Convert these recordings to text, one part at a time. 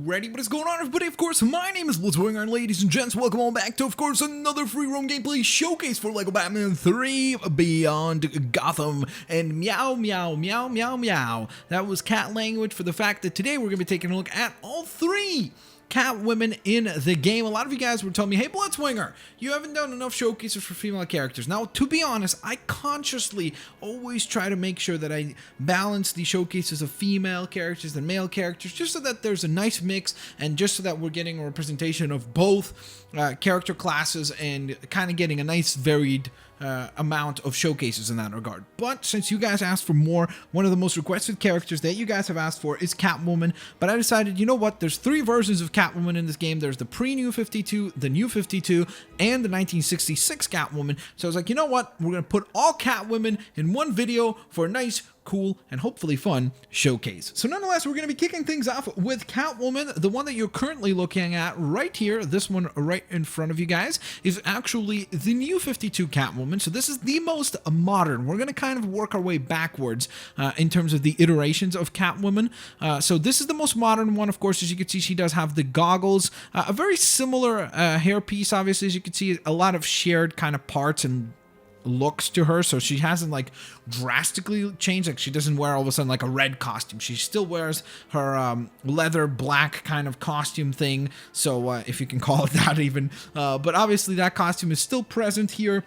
Alrighty, what is going on, everybody? Of course, my name is Blitzwinger, and ladies and gents, welcome on back to, of course, another free roam gameplay showcase for LEGO Batman 3 Beyond Gotham. And meow, meow, meow, meow, meow. That was cat language for the fact that today we're going to be taking a look at all three Catwomen in the game. A lot of you guys were telling me, hey Blitzwinger, you haven't done enough showcases for female characters. Now, to be honest, I consciously always try to make sure that I balance the showcases of female characters and male characters, just so that there's a nice mix, and just so that we're getting a representation of both character classes and kind of getting a nice varied amount of showcases in that regard. But since you guys asked for more, one of the most requested characters that you guys have asked for is Catwoman. But I decided, you know what, there's three versions of Catwoman in this game. There's the pre-New 52, the New 52, and the 1966 Catwoman. So I was like, you know what, we're going to put all Catwomen in one video for a nice, cool, and hopefully fun showcase. So nonetheless, we're going to be kicking things off with Catwoman. The one that you're currently looking at right here, this one right in front of you guys, is actually the New 52 Catwoman. So this is the most modern. We're going to kind of work our way backwards in terms of the iterations of Catwoman. So this is the most modern one. Of course, as you can see, she does have the goggles, a very similar hairpiece. Obviously, as you can see, a lot of shared kind of parts and looks to her, so she hasn't like drastically changed. Like, she doesn't wear all of a sudden like a red costume. She still wears her leather black kind of costume thing, so if you can call it that even, but obviously that costume is still present here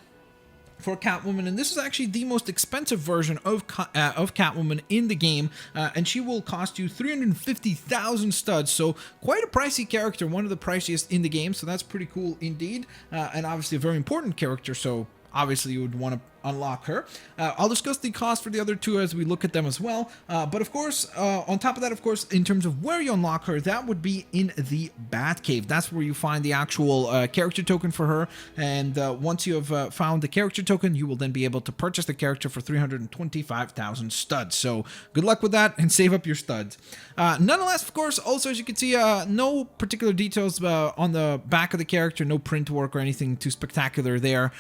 for Catwoman, and this is actually the most expensive version of Catwoman in the game, and she will cost you 350,000 studs, so quite a pricey character, one of the priciest in the game, so that's pretty cool indeed, and obviously a very important character, so obviously you would want to unlock her. I'll discuss the cost for the other two as we look at them as well. But of course, on top of that, of course, in terms of where you unlock her, that would be in the Batcave. That's where you find the actual character token for her. And once you have found the character token, you will then be able to purchase the character for 325,000 studs. So good luck with that and save up your studs. Nonetheless, of course, also as you can see, no particular details on the back of the character, no print work or anything too spectacular there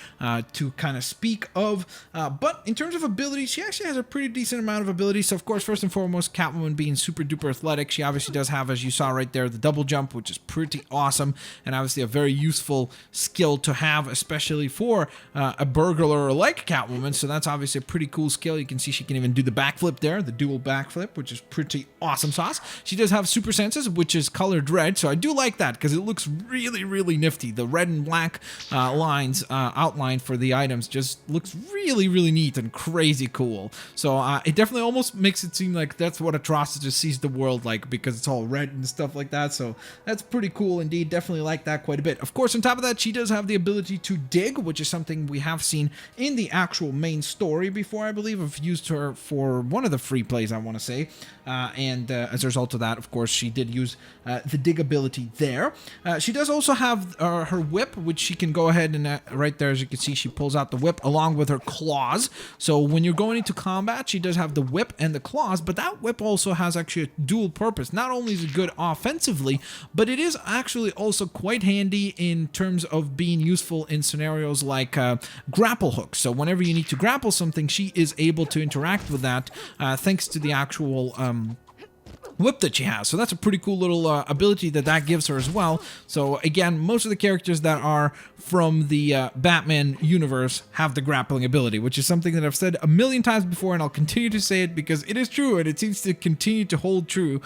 to kind of speak of. But in terms of ability, she actually has a pretty decent amount of ability. So of course, first and foremost, Catwoman being super duper athletic, she obviously does have, as you saw right there, the double jump, which is pretty awesome, and obviously a very useful skill to have, especially for a burglar like Catwoman. So that's obviously a pretty cool skill. You can see she can even do the backflip there, the dual backflip, which is pretty awesome sauce. She does have super senses, which is colored red, so I do like that because it looks really, really nifty. The red and black lines outlined for the items just looks really, really neat and crazy cool. So it definitely almost makes it seem like that's what Atrocity sees the world like, because it's all red and stuff like that. So that's pretty cool indeed. Definitely like that quite a bit. Of course, on top of that, she does have the ability to dig, which is something we have seen in the actual main story before. I believe I've used her for one of the free plays, I want to say. And as a result of that, of course, she did use the dig ability there. She does also have her whip, which she can go ahead and right there, as you can see, she pulls out the whip along with her claws. So when you're going into combat, she does have the whip and the claws, but that whip also has actually a dual purpose. Not only is it good offensively, but it is actually also quite handy in terms of being useful in scenarios like grapple hooks. So whenever you need to grapple something, she is able to interact with that thanks to the actual whip that she has. So that's a pretty cool little ability that gives her as well. So again, most of the characters that are from the Batman universe have the grappling ability, which is something that I've said a million times before, and I'll continue to say it because it is true, and it seems to continue to hold true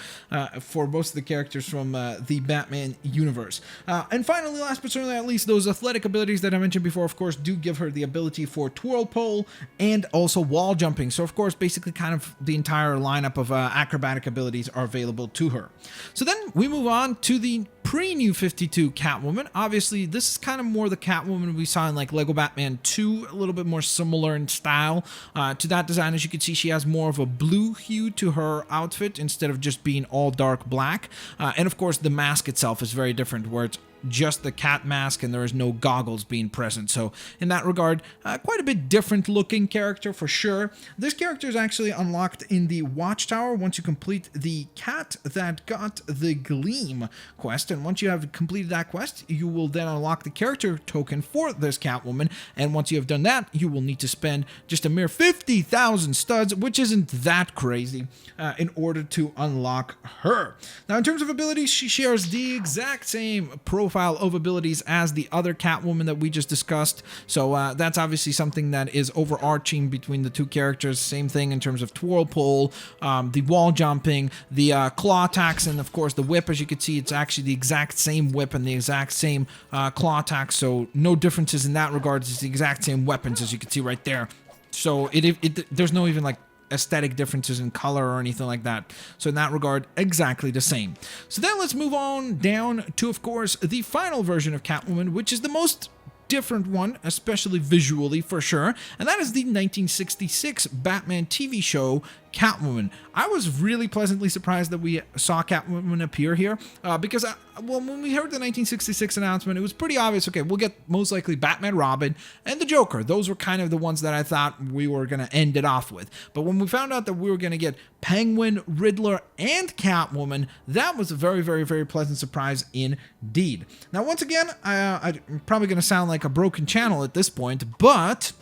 for most of the characters from the Batman universe. And finally, last but certainly not least, those athletic abilities that I mentioned before, of course, do give her the ability for twirl pole and also wall jumping. So of course, basically kind of the entire lineup of acrobatic abilities are available to her. So then we move on to the pre-New 52 Catwoman. Obviously, this is kind of more the Catwoman we saw in like Lego Batman 2, a little bit more similar in style to that design. As you can see, she has more of a blue hue to her outfit instead of just being all dark black. And of course, the mask itself is very different, where it's just the cat mask and there is no goggles being present. So in that regard, quite a bit different looking character for sure. This character is actually unlocked in the Watchtower once you complete the Cat That Got the Gleam quest. And once you have completed that quest, you will then unlock the character token for this Catwoman. And once you have done that, you will need to spend just a mere 50,000 studs, which isn't that crazy, in order to unlock her. Now, in terms of abilities, she shares the exact same profile of abilities as the other Catwoman that we just discussed. So that's obviously something that is overarching between the two characters. Same thing in terms of twirl pull, the wall jumping, the claw attacks, and of course the whip. As you can see, it's actually the exact same whip and the exact same claw attacks. So no differences in that regard. It's the exact same weapons, as you can see right there. So there's no even like aesthetic differences in color or anything like that. So in that regard, exactly the same. So then let's move on down to, of course, the final version of Catwoman, which is the most different one, especially visually for sure, and that is the 1966 Batman TV show Catwoman. I was really pleasantly surprised that we saw Catwoman appear here because well, when we heard the 1966 announcement, it was pretty obvious, okay, we'll get most likely Batman, Robin, and the Joker. Those were kind of the ones that I thought we were going to end it off with. But when we found out that we were going to get Penguin, Riddler, and Catwoman, that was a very, very, very pleasant surprise indeed. Now, once again, I'm probably going to sound like a broken channel at this point, but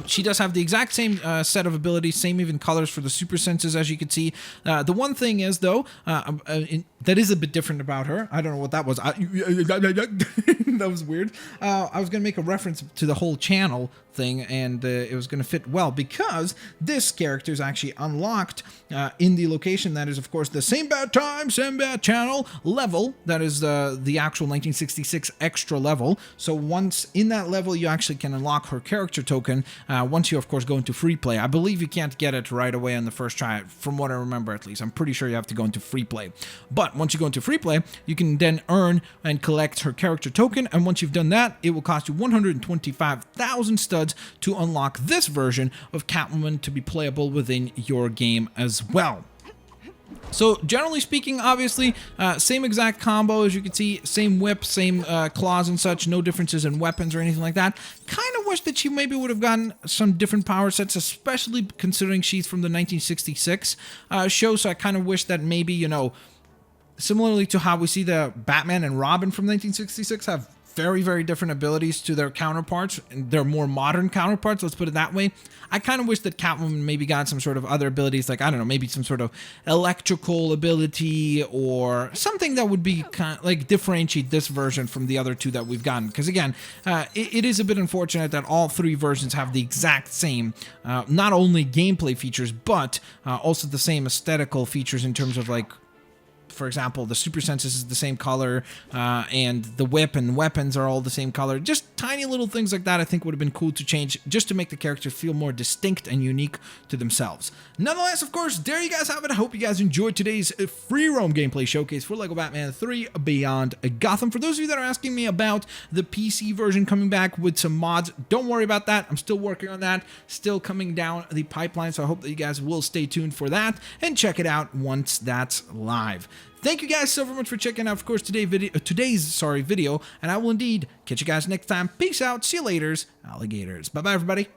she does have the exact same set of abilities, same even colors for the super senses, as you can see. The one thing is, though, that is a bit different about her. I don't know what that was. That was weird. I was going to make a reference to the whole channel thing, and it was going to fit well because this character is actually unlocked in the location that is, of course, the Same Bad Time, Same Bad Channel level. That is the actual 1966 extra level. So once in that level, you actually can unlock her character token once you, of course, go into free play. I believe you can't get it right away on the first try, from what I remember at least. I'm pretty sure you have to go into free play. But once you go into free play, you can then earn and collect her character token, and once you've done that, it will cost you 125,000 studs to unlock this version of Catwoman to be playable within your game as well. So generally speaking, obviously, same exact combo, as you can see, same whip, same claws and such, no differences in weapons or anything like that. Kind of wish that she maybe would have gotten some different power sets, especially considering she's from the 1966 show, so I kind of wish that maybe, you know, similarly to how we see the Batman and Robin from 1966 have very, very different abilities to their counterparts, and their more modern counterparts, let's put it that way. I kind of wish that Catwoman maybe got some sort of other abilities, like, I don't know, maybe some sort of electrical ability or something that would be kind of like differentiate this version from the other two that we've gotten. Because again, it is a bit unfortunate that all three versions have the exact same, not only gameplay features, but also the same aesthetical features in terms of, like, for example, the super senses is the same color, and the whip and weapons are all the same color. Just tiny little things like that I think would have been cool to change, just to make the characters feel more distinct and unique to themselves. Nonetheless, of course, there you guys have it. I hope you guys enjoyed today's free roam gameplay showcase for LEGO Batman 3 Beyond Gotham. For those of you that are asking me about the PC version coming back with some mods, don't worry about that. I'm still working on that, still coming down the pipeline, so I hope that you guys will stay tuned for that and check it out once that's live. Thank you guys so very much for checking out, of course, today's video, and I will indeed catch you guys next time. Peace out. See you laters, alligators. Bye-bye, everybody.